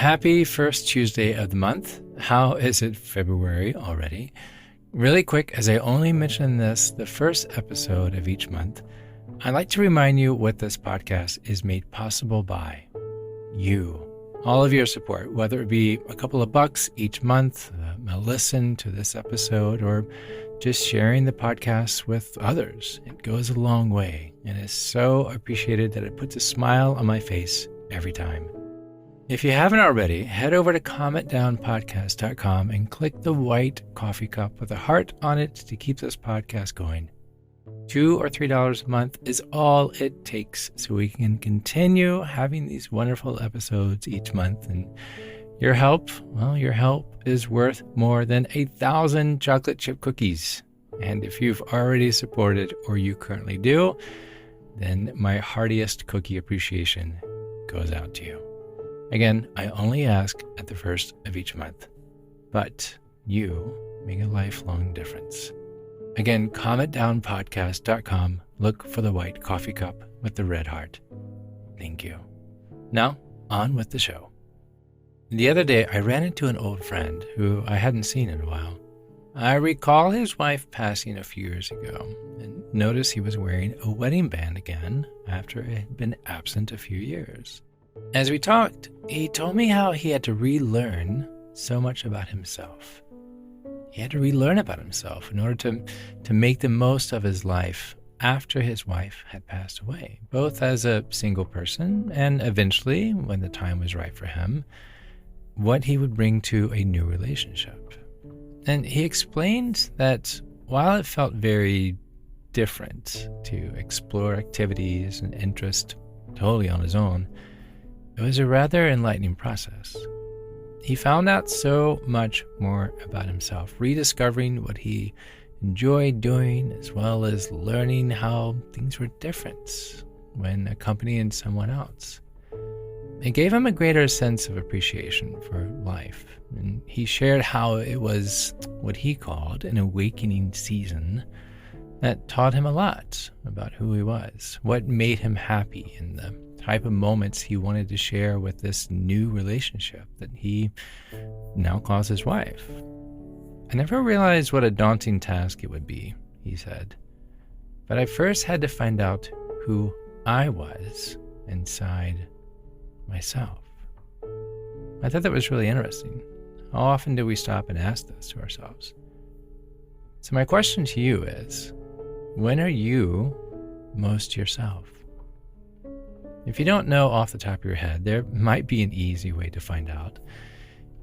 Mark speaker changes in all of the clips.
Speaker 1: Happy first Tuesday of the month. How is it February already? Really quick, as I only mention this the first episode of each month, I'd like to remind you what this podcast is made possible by. You. All of your support, whether it be a couple of bucks each month, a listen to this episode, or just sharing the podcast with others. It goes a long way and is so appreciated that it puts a smile on my face every time. If you haven't already, head over to calmitdownpodcast.com and click the white coffee cup with a heart on it to keep this podcast going. $2 or $3 a month is all it takes so we can continue having these wonderful episodes each month. And your help is worth more than 1,000 chocolate chip cookies. And if you've already supported or you currently do, then my heartiest cookie appreciation goes out to you. Again, I only ask at the first of each month, but you make a lifelong difference. Again, calmitdownpodcast.com. Look for the white coffee cup with the red heart. Thank you. Now, on with the show. The other day, I ran into an old friend who I hadn't seen in a while. I recall his wife passing a few years ago and noticed he was wearing a wedding band again after it had been absent a few years. As we talked, he told me how he had to relearn so much about himself. He had to relearn about himself in order to make the most of his life after his wife had passed away, both as a single person and eventually, when the time was right for him, what he would bring to a new relationship. And he explained that while it felt very different to explore activities and interests totally on his own, it was a rather enlightening process. He found out so much more about himself, rediscovering what he enjoyed doing, as well as learning how things were different when accompanying someone else. It gave him a greater sense of appreciation for life, and he shared how it was what he called an awakening season that taught him a lot about who he was, what made him happy, and the type of moments he wanted to share with this new relationship that he now calls his wife. I never realized what a daunting task it would be, he said, but I first had to find out who I was inside myself. I thought that was really interesting. How often do we stop and ask this to ourselves? So my question to you is, when are you most yourself? If you don't know off the top of your head, there might be an easy way to find out.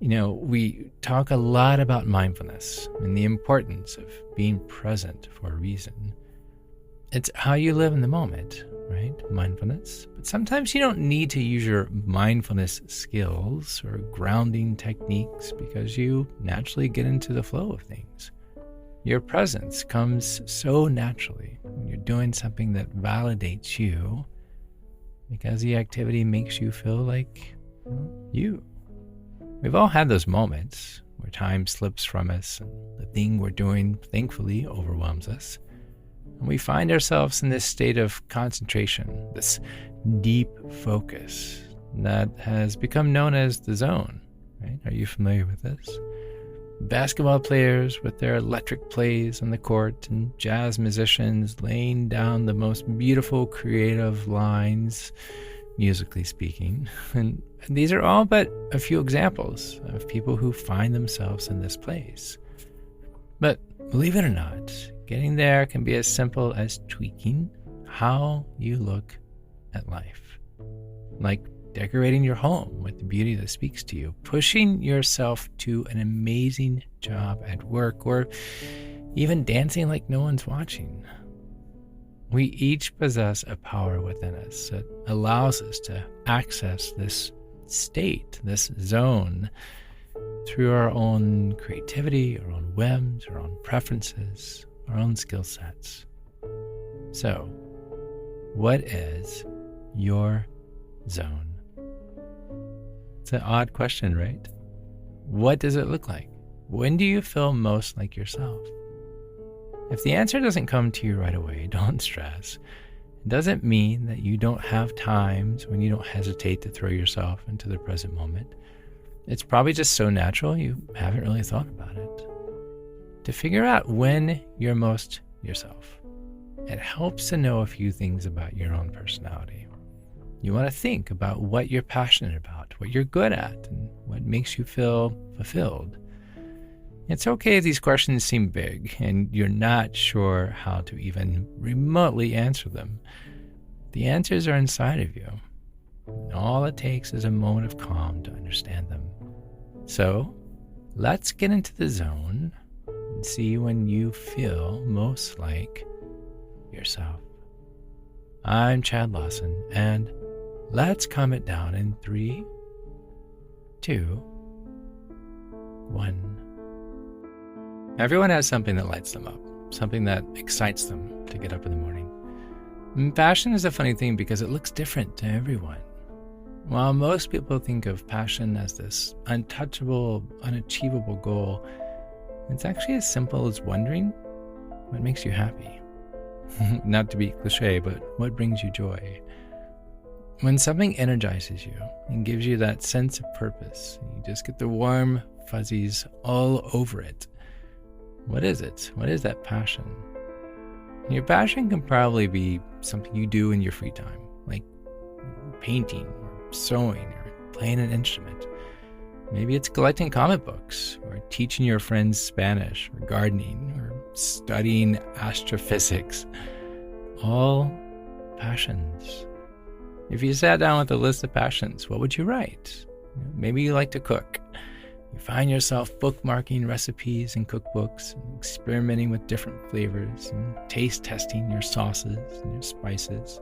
Speaker 1: We talk a lot about mindfulness and the importance of being present for a reason. It's how you live in the moment, right? Mindfulness. But sometimes you don't need to use your mindfulness skills or grounding techniques because you naturally get into the flow of things. Your presence comes so naturally when you're doing something that validates you because the activity makes you feel like you. We've all had those moments where time slips from us and the thing we're doing, thankfully, overwhelms us. And we find ourselves in this state of concentration, this deep focus that has become known as the zone, right? Are you familiar with this? Basketball players with their electric plays on the court and jazz musicians laying down the most beautiful creative lines, musically speaking. And these are all but a few examples of people who find themselves in this place. But believe it or not, getting there can be as simple as tweaking how you look at life. Like decorating your home with the beauty that speaks to you, pushing yourself to an amazing job at work, or even dancing like no one's watching. We each possess a power within us that allows us to access this state, this zone, through our own creativity, our own whims, our own preferences, our own skill sets. So, what is your zone? It's an odd question, right? What does it look like? When do you feel most like yourself? If the answer doesn't come to you right away, don't stress. It doesn't mean that you don't have times when you don't hesitate to throw yourself into the present moment. It's probably just so natural you haven't really thought about it. To figure out when you're most yourself, it helps to know a few things about your own personality. You want to think about what you're passionate about, what you're good at, and what makes you feel fulfilled. It's okay if these questions seem big and you're not sure how to even remotely answer them. The answers are inside of you. And all it takes is a moment of calm to understand them. So, let's get into the zone and see when you feel most like yourself. I'm Chad Lawson, and let's calm it down in 3, 2, 1. Everyone has something that lights them up, something that excites them to get up in the morning. And passion is a funny thing because it looks different to everyone. While most people think of passion as this untouchable, unachievable goal, it's actually as simple as wondering what makes you happy. Not to be cliche, but what brings you joy? When something energizes you and gives you that sense of purpose, you just get the warm fuzzies all over it. What is it? What is that passion? Your passion can probably be something you do in your free time, like painting or sewing or playing an instrument. Maybe it's collecting comic books or teaching your friends Spanish or gardening or studying astrophysics. All passions. If you sat down with a list of passions, what would you write? Maybe you like to cook. You find yourself bookmarking recipes and cookbooks, and experimenting with different flavors, and taste testing your sauces and your spices.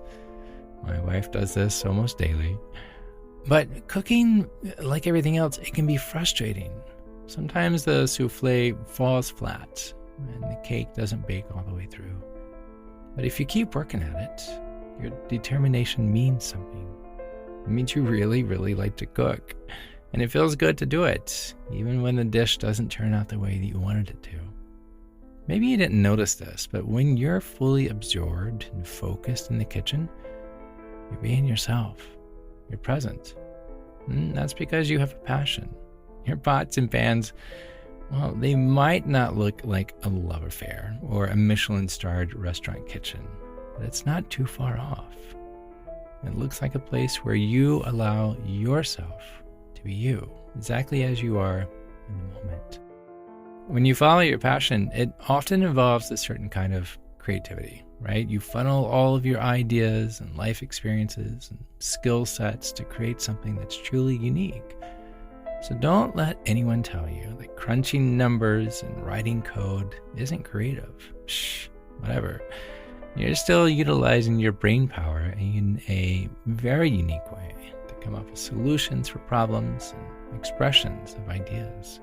Speaker 1: My wife does this almost daily. But cooking, like everything else, it can be frustrating. Sometimes the souffle falls flat, and the cake doesn't bake all the way through. But if you keep working at it, your determination means something. It means you really, really like to cook. And it feels good to do it, even when the dish doesn't turn out the way that you wanted it to. Maybe you didn't notice this, but when you're fully absorbed and focused in the kitchen, you're being yourself. You're present. And that's because you have a passion. Your pots and pans, well, they might not look like a love affair or a Michelin-starred restaurant kitchen, but it's not too far off. It looks like a place where you allow yourself to be you, exactly as you are in the moment. When you follow your passion, it often involves a certain kind of creativity, right? You funnel all of your ideas and life experiences and skill sets to create something that's truly unique. So don't let anyone tell you that crunching numbers and writing code isn't creative. Whatever. You're still utilizing your brain power in a very unique way to come up with solutions for problems and expressions of ideas.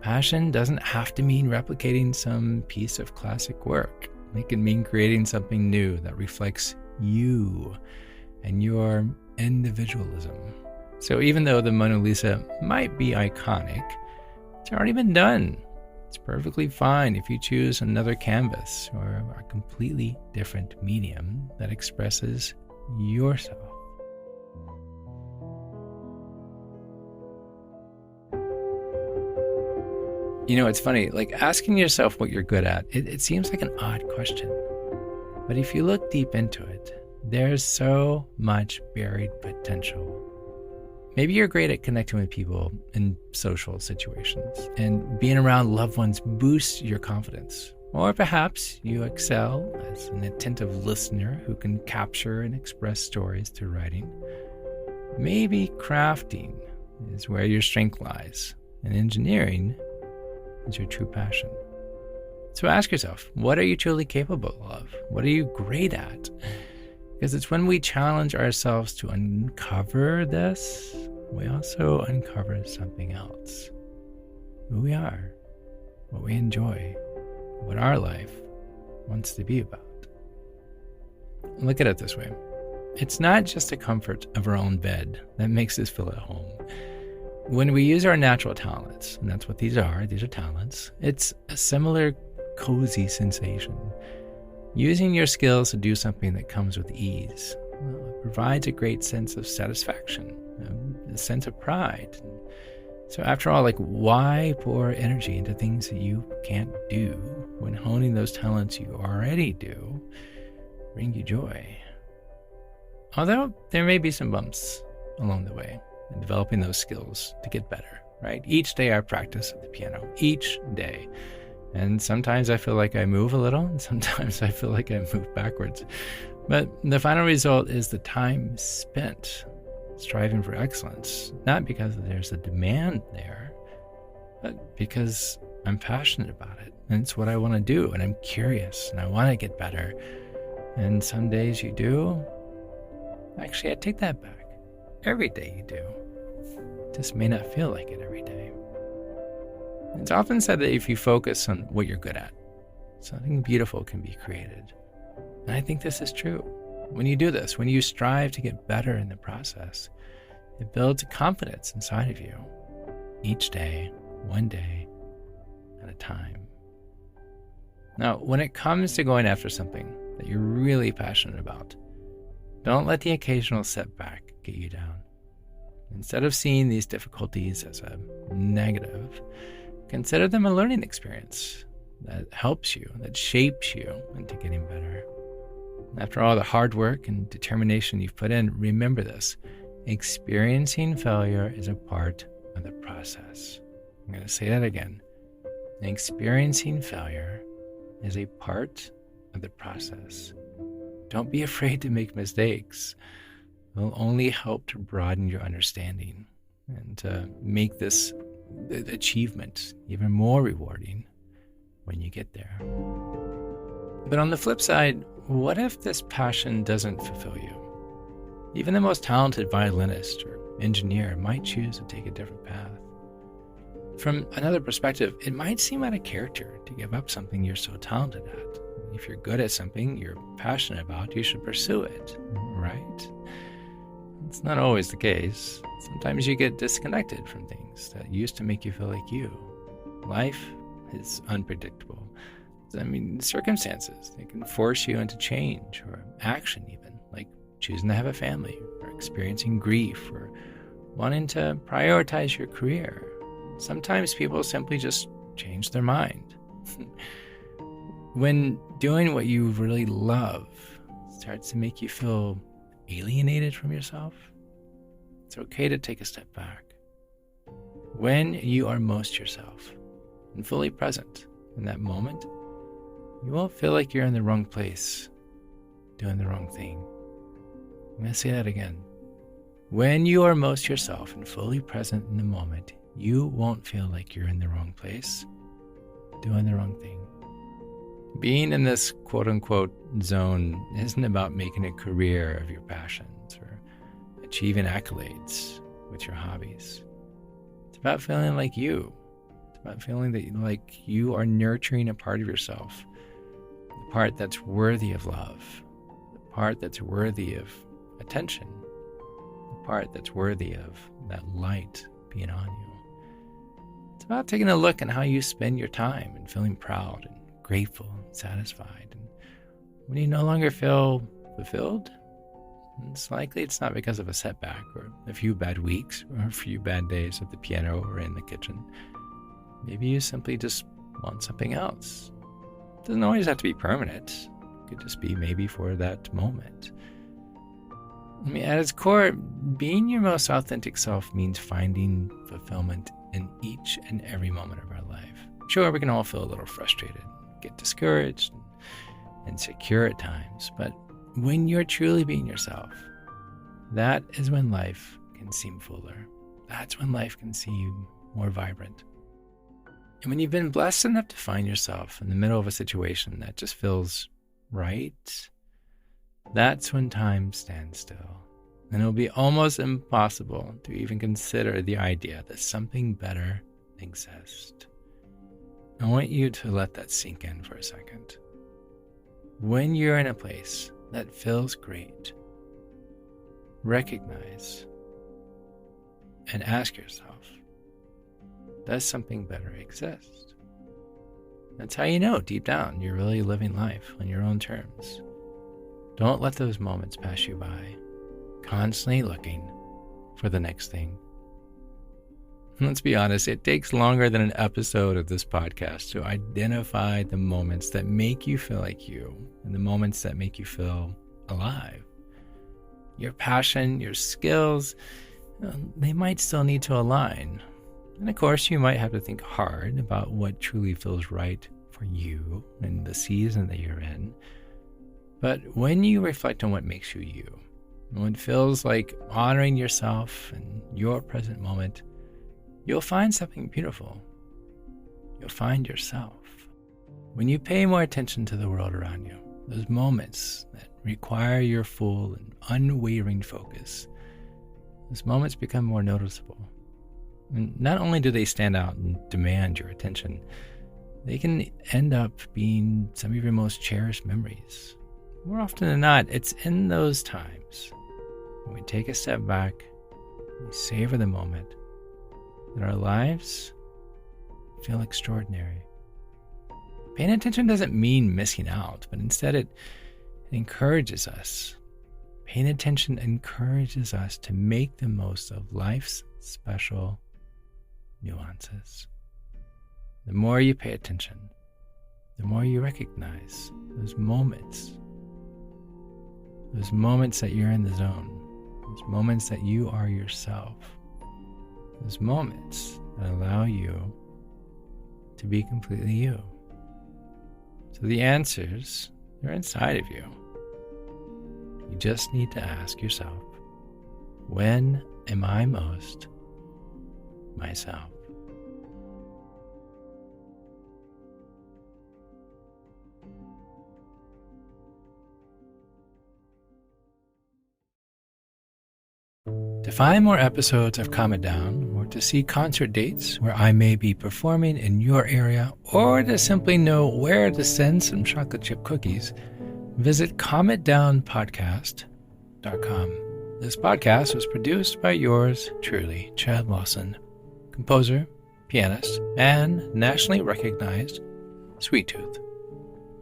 Speaker 1: Passion doesn't have to mean replicating some piece of classic work. It can mean creating something new that reflects you and your individualism. So even though the Mona Lisa might be iconic, it's already been done. It's perfectly fine if you choose another canvas or a completely different medium that expresses yourself. You know, it's funny, like asking yourself what you're good at, it seems like an odd question. But if you look deep into it, there's so much buried potential. Maybe you're great at connecting with people in social situations, and being around loved ones boosts your confidence. Or perhaps you excel as an attentive listener who can capture and express stories through writing. Maybe crafting is where your strength lies, and engineering is your true passion. So ask yourself, what are you truly capable of? What are you great at? Because it's when we challenge ourselves to uncover this, we also uncover something else. Who we are, what we enjoy, what our life wants to be about. Look at it this way. It's not just the comfort of our own bed that makes us feel at home. When we use our natural talents, and that's what these are talents, it's a similar cozy sensation. Using your skills to do something that comes with ease, well, it provides a great sense of satisfaction, a sense of pride. So after all, why pour energy into things that you can't do when honing those talents you already do bring you joy? Although there may be some bumps along the way in developing those skills to get better, right? Each day I practice at the piano, each day. And sometimes I feel like I move a little, and sometimes I feel like I move backwards. But the final result is the time spent striving for excellence, not because there's a demand there, but because I'm passionate about it. And it's what I want to do, and I'm curious, and I want to get better. And some days you do. Actually, I take that back. Every day you do. It just may not feel like it every day. It's often said that if you focus on what you're good at, something beautiful can be created. And I think this is true. When you do this, when you strive to get better in the process, it builds a confidence inside of you. Each day, one day at a time. Now, when it comes to going after something that you're really passionate about, don't let the occasional setback get you down. Instead of seeing these difficulties as a negative, consider them a learning experience that helps you, that shapes you into getting better. After all the hard work and determination you've put in, remember this. Experiencing failure is a part of the process. I'm going to say that again. Experiencing failure is a part of the process. Don't be afraid to make mistakes. It will only help to broaden your understanding and to make this achievement even more rewarding when you get there. But on the flip side, what if this passion doesn't fulfill you? Even the most talented violinist or engineer might choose to take a different path. From another perspective, it might seem out of character to give up something you're so talented at. If you're good at something you're passionate about, you should pursue it, right? It's not always the case. Sometimes you get disconnected from things that used to make you feel like you. Life is unpredictable. Circumstances, they can force you into change or action even, like choosing to have a family or experiencing grief or wanting to prioritize your career. Sometimes people simply just change their mind. When doing what you really love starts to make you feel alienated from yourself, it's okay to take a step back. When you are most yourself and fully present in that moment, you won't feel like you're in the wrong place, doing the wrong thing. I'm going to say that again. When you are most yourself and fully present in the moment, you won't feel like you're in the wrong place, doing the wrong thing. Being in this quote-unquote zone isn't about making a career of your passions or achieving accolades with your hobbies. It's about feeling like you. It's about feeling that you are nurturing a part of yourself, the part that's worthy of love, the part that's worthy of attention, the part that's worthy of that light being on you. It's about taking a look at how you spend your time and feeling proud and grateful and satisfied. And when you no longer feel fulfilled, it's likely it's not because of a setback or a few bad weeks or a few bad days at the piano or in the kitchen. Maybe you simply just want something else. It doesn't always have to be permanent. It could just be maybe for that moment. At its core, being your most authentic self means finding fulfillment in each and every moment of our life. Sure, we can all feel a little frustrated, get discouraged, and insecure at times, but when you're truly being yourself, that is when life can seem fuller. That's when life can seem more vibrant. And when you've been blessed enough to find yourself in the middle of a situation that just feels right, that's when time stands still. And it'll be almost impossible to even consider the idea that something better exists. I want you to let that sink in for a second. When you're in a place that feels great, recognize and ask yourself, does something better exist? That's how you know deep down you're really living life on your own terms. Don't let those moments pass you by, constantly looking for the next thing. Let's be honest, it takes longer than an episode of this podcast to identify the moments that make you feel like you and the moments that make you feel alive. Your passion, your skills, they might still need to align. And of course, you might have to think hard about what truly feels right for you and the season that you're in. But when you reflect on what makes you you, what feels like honoring yourself and your present moment, you'll find something beautiful. You'll find yourself. When you pay more attention to the world around you, those moments that require your full and unwavering focus, those moments become more noticeable. And not only do they stand out and demand your attention, they can end up being some of your most cherished memories. More often than not, it's in those times when we take a step back, we savor the moment, that our lives feel extraordinary. Paying attention doesn't mean missing out, but instead it encourages us. Paying attention encourages us to make the most of life's special nuances. The more you pay attention, the more you recognize those moments that you're in the zone, those moments that you are yourself, those moments that allow you to be completely you. So the answers, they're inside of you. You just need to ask yourself, when am I most myself? To find more episodes of Calm It Down, or to see concert dates where I may be performing in your area, or to simply know where to send some chocolate chip cookies, visit calmitdownpodcast.com. This podcast was produced by yours truly, Chad Lawson, composer, pianist, and nationally recognized sweet tooth.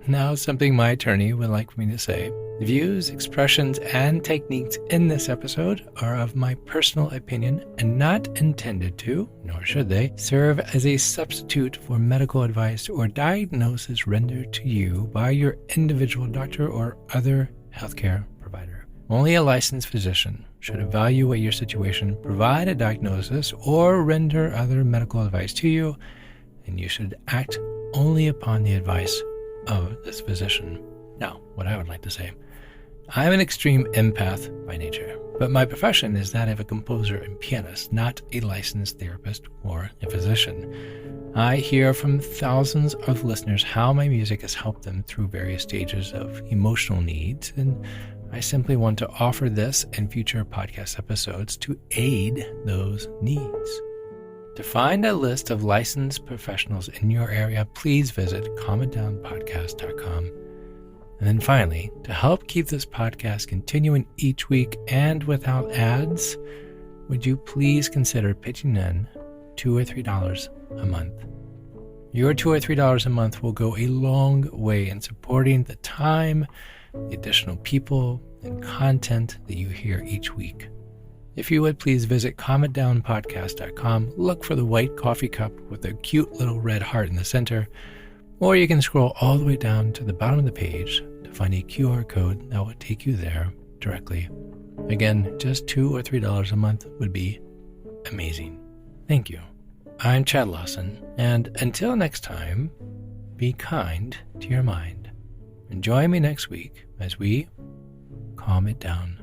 Speaker 1: Now, something my attorney would like me to say. The views, expressions, and techniques in this episode are of my personal opinion and not intended to, nor should they, serve as a substitute for medical advice or diagnosis rendered to you by your individual doctor or other healthcare provider. Only a licensed physician should evaluate your situation, provide a diagnosis, or render other medical advice to you, and you should act only upon the advice of this physician. Now, what I would like to say, I'm an extreme empath by nature, but my profession is that of a composer and pianist, not a licensed therapist or a physician. I hear from thousands of listeners how my music has helped them through various stages of emotional needs, and I simply want to offer this and future podcast episodes to aid those needs. To find a list of licensed professionals in your area, please visit calmitdownpodcast.com. And then finally, to help keep this podcast continuing each week and without ads, would you please consider pitching in $2 or $3 a month? Your $2 or $3 a month will go a long way in supporting the time, the additional people, and content that you hear each week. If you would please visit calmitdownpodcast.com, look for the white coffee cup with a cute little red heart in the center, or you can scroll all the way down to the bottom of the page to find a QR code that will take you there directly. Again, just $2 or $3 a month would be amazing. Thank you. I'm Chad Lawson, and until next time, be kind to your mind. And join me next week as we calm it down.